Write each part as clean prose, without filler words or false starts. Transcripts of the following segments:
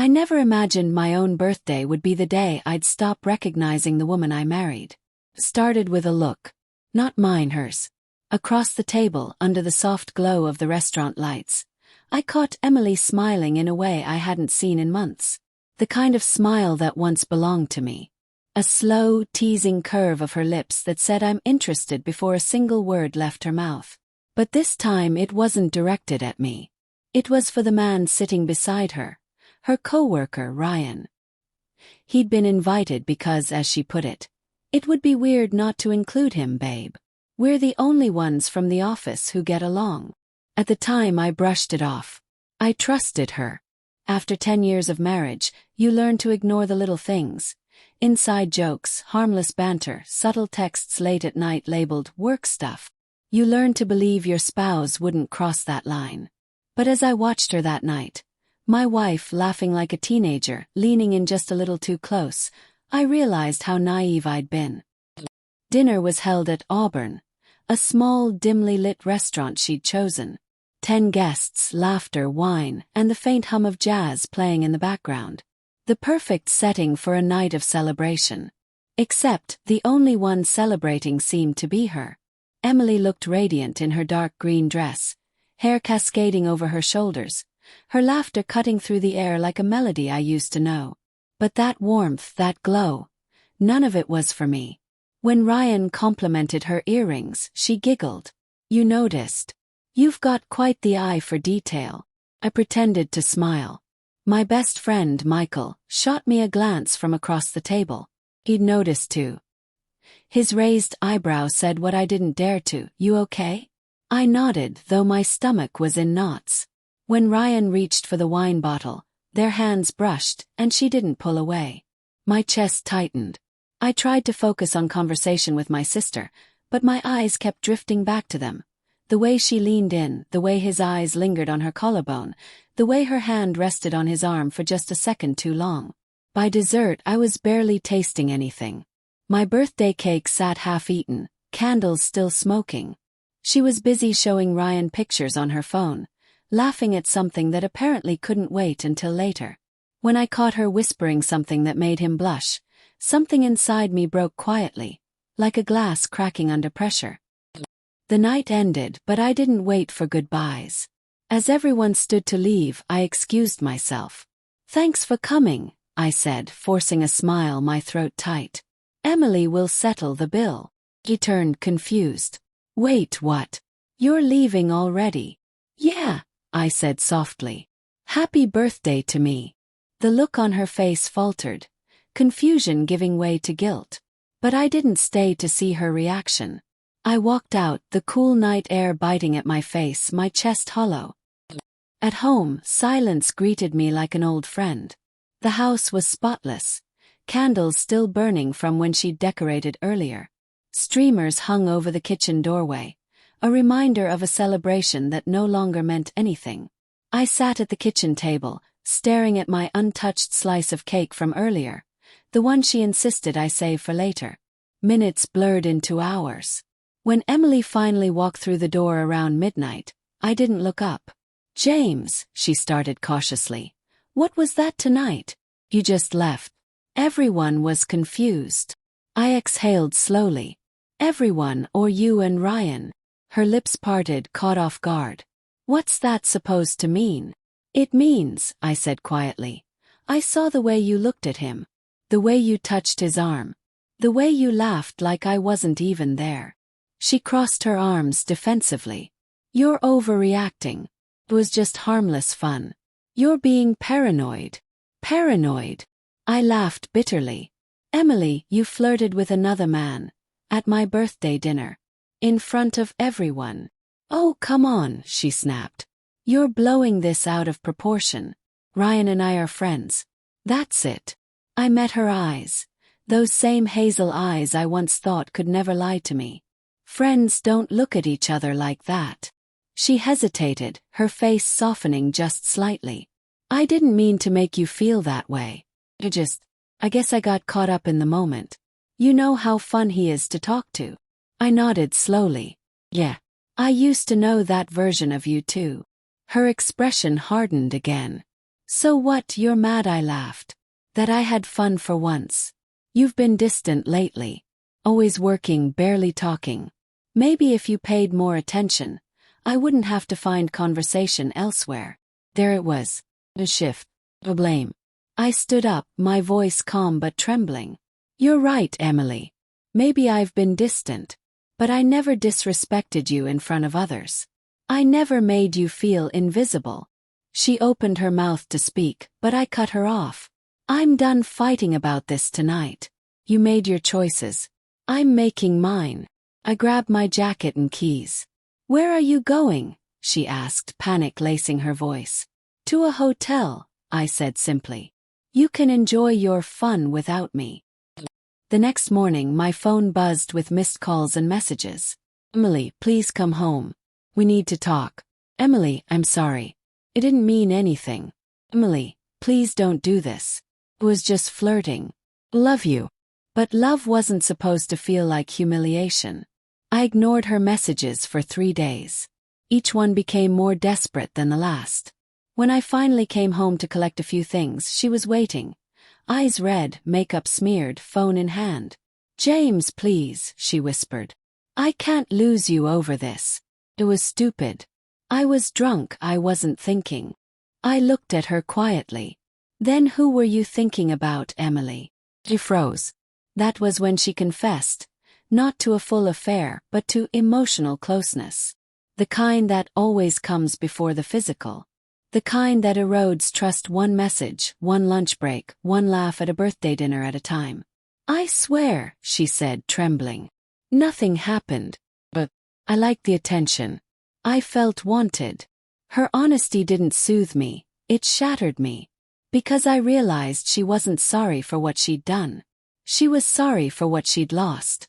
I never imagined my own birthday would be the day I'd stop recognizing the woman I married. Started with a look. Not mine, hers. Across the table, under the soft glow of the restaurant lights, I caught Emily smiling in a way I hadn't seen in months. The kind of smile that once belonged to me. A slow, teasing curve of her lips that said I'm interested before a single word left her mouth. But this time it wasn't directed at me. It was for the man sitting beside her, her co-worker Ryan. He'd been invited because, as she put it, it would be weird not to include him, babe. We're the only ones from the office who get along. At the time I brushed it off. I trusted her. After 10 years of marriage, you learn to ignore the little things. Inside jokes, harmless banter, subtle texts late at night labeled work stuff. You learn to believe your spouse wouldn't cross that line. But as I watched her that night, my wife laughing like a teenager, leaning in just a little too close, I realized how naive I'd been. Dinner was held at Auburn, a small, dimly lit restaurant she'd chosen. 10 guests, laughter, wine, and the faint hum of jazz playing in the background. The perfect setting for a night of celebration. Except, the only one celebrating seemed to be her. Emily looked radiant in her dark green dress, hair cascading over her shoulders, her laughter cutting through the air like a melody I used to know. But that warmth, that glow, none of it was for me. When Ryan complimented her earrings, she giggled. You noticed. You've got quite the eye for detail. I pretended to smile. My best friend, Michael, shot me a glance from across the table. He'd noticed too. His raised eyebrow said what I didn't dare to. You okay? I nodded, though my stomach was in knots. When Ryan reached for the wine bottle, their hands brushed, and she didn't pull away. My chest tightened. I tried to focus on conversation with my sister, but my eyes kept drifting back to them. The way she leaned in, the way his eyes lingered on her collarbone, the way her hand rested on his arm for just a second too long. By dessert, I was barely tasting anything. My birthday cake sat half-eaten, candles still smoking. She was busy showing Ryan pictures on her phone, laughing at something that apparently couldn't wait until later. When I caught her whispering something that made him blush, something inside me broke quietly, like a glass cracking under pressure. The night ended, but I didn't wait for goodbyes. As everyone stood to leave, I excused myself. Thanks for coming, I said, forcing a smile, my throat tight. Emily will settle the bill. He turned confused. Wait, what? You're leaving already? Yeah, I said softly. Happy birthday to me. The look on her face faltered, confusion giving way to guilt. But I didn't stay to see her reaction. I walked out, the cool night air biting at my face, my chest hollow. At home, silence greeted me like an old friend. The house was spotless, candles still burning from when she'd decorated earlier. Streamers hung over the kitchen doorway, a reminder of a celebration that no longer meant anything. I sat at the kitchen table, staring at my untouched slice of cake from earlier, the one she insisted I save for later. Minutes blurred into hours. When Emily finally walked through the door around midnight, I didn't look up. James, she started cautiously. What was that tonight? You just left. Everyone was confused. I exhaled slowly. Everyone, or you and Ryan? Her lips parted, caught off guard. What's that supposed to mean? It means, I said quietly. I saw the way you looked at him. The way you touched his arm. The way you laughed like I wasn't even there. She crossed her arms defensively. You're overreacting. It was just harmless fun. You're being paranoid. Paranoid. I laughed bitterly. Emily, you flirted with another man. At my birthday dinner. In front of everyone. Oh, come on, she snapped. You're blowing this out of proportion. Ryan and I are friends. That's it. I met her eyes. Those same hazel eyes I once thought could never lie to me. Friends don't look at each other like that. She hesitated, her face softening just slightly. I didn't mean to make you feel that way. I guess I got caught up in the moment. You know how fun he is to talk to. I nodded slowly. Yeah. I used to know that version of you too. Her expression hardened again. So what, you're mad? I laughed. That I had fun for once. You've been distant lately. Always working, barely talking. Maybe if you paid more attention, I wouldn't have to find conversation elsewhere. There it was. A shift. A blame. I stood up, my voice calm but trembling. You're right, Emily. Maybe I've been distant. But I never disrespected you in front of others. I never made you feel invisible. She opened her mouth to speak, but I cut her off. I'm done fighting about this tonight. You made your choices. I'm making mine. I grabbed my jacket and keys. Where are you going? She asked, panic lacing her voice. To a hotel, I said simply. You can enjoy your fun without me. The next morning my phone buzzed with missed calls and messages. Emily, please come home. We need to talk. Emily, I'm sorry. It didn't mean anything. Emily, please don't do this. It was just flirting. Love you. But love wasn't supposed to feel like humiliation. I ignored her messages for 3 days. Each one became more desperate than the last. When I finally came home to collect a few things, she was waiting. Eyes red, makeup smeared, phone in hand. James, please, she whispered. I can't lose you over this. It was stupid. I was drunk, I wasn't thinking. I looked at her quietly. Then who were you thinking about, Emily? She froze. That was when she confessed. Not to a full affair, but to emotional closeness. The kind that always comes before the physical. The kind that erodes trust, one message, one lunch break, one laugh at a birthday dinner at a time. I swear, she said, trembling. Nothing happened. But I liked the attention. I felt wanted. Her honesty didn't soothe me, it shattered me. Because I realized she wasn't sorry for what she'd done. She was sorry for what she'd lost.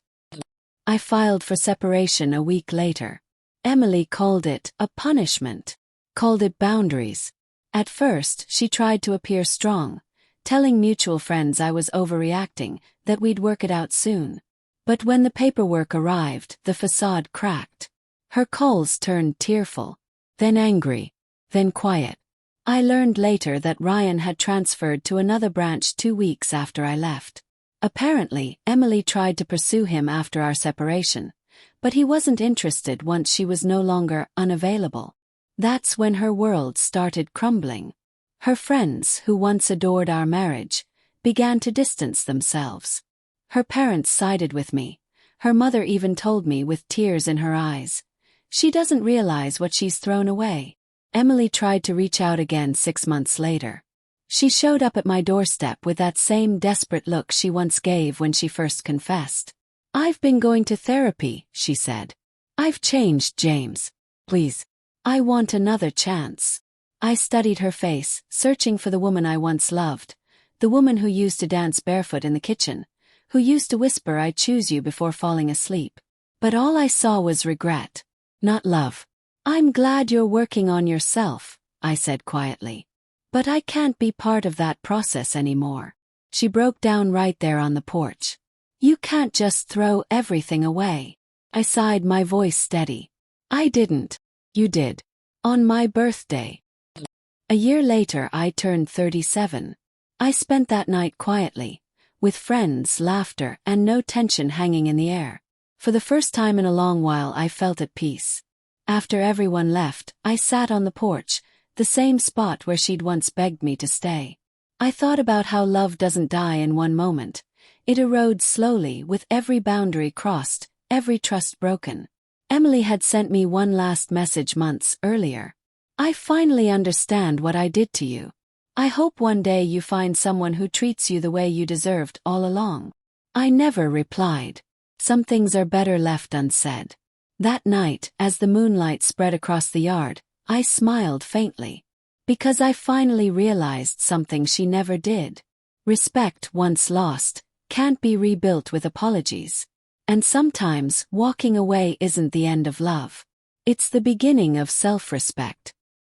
I filed for separation a week later. Emily called it a punishment. Called it boundaries. At first, she tried to appear strong, telling mutual friends I was overreacting, that we'd work it out soon. But when the paperwork arrived, the facade cracked. Her calls turned tearful, then angry, then quiet. I learned later that Ryan had transferred to another branch 2 weeks after I left. Apparently, Emily tried to pursue him after our separation, but he wasn't interested once she was no longer unavailable. That's when her world started crumbling. Her friends, who once adored our marriage, began to distance themselves. Her parents sided with me. Her mother even told me with tears in her eyes, "She doesn't realize what she's thrown away." Emily tried to reach out again 6 months later. She showed up at my doorstep with that same desperate look she once gave when she first confessed. "I've been going to therapy," she said. "I've changed, James. Please. I want another chance." I studied her face, searching for the woman I once loved, the woman who used to dance barefoot in the kitchen, who used to whisper, "I choose you," before falling asleep. But all I saw was regret, not love. "I'm glad you're working on yourself," I said quietly. "But I can't be part of that process anymore." She broke down right there on the porch. "You can't just throw everything away." I sighed, my voice steady. "I didn't. You did. On my birthday." A year later I turned 37. I spent that night quietly, with friends, laughter, and no tension hanging in the air. For the first time in a long while I felt at peace. After everyone left, I sat on the porch, the same spot where she'd once begged me to stay. I thought about how love doesn't die in one moment. It erodes slowly with every boundary crossed, every trust broken. Emily had sent me one last message months earlier. "I finally understand what I did to you. I hope one day you find someone who treats you the way you deserved all along." I never replied. Some things are better left unsaid. That night, as the moonlight spread across the yard, I smiled faintly. Because I finally realized something she never did. Respect, once lost, can't be rebuilt with apologies. And sometimes, walking away isn't the end of love. It's the beginning of self-respect.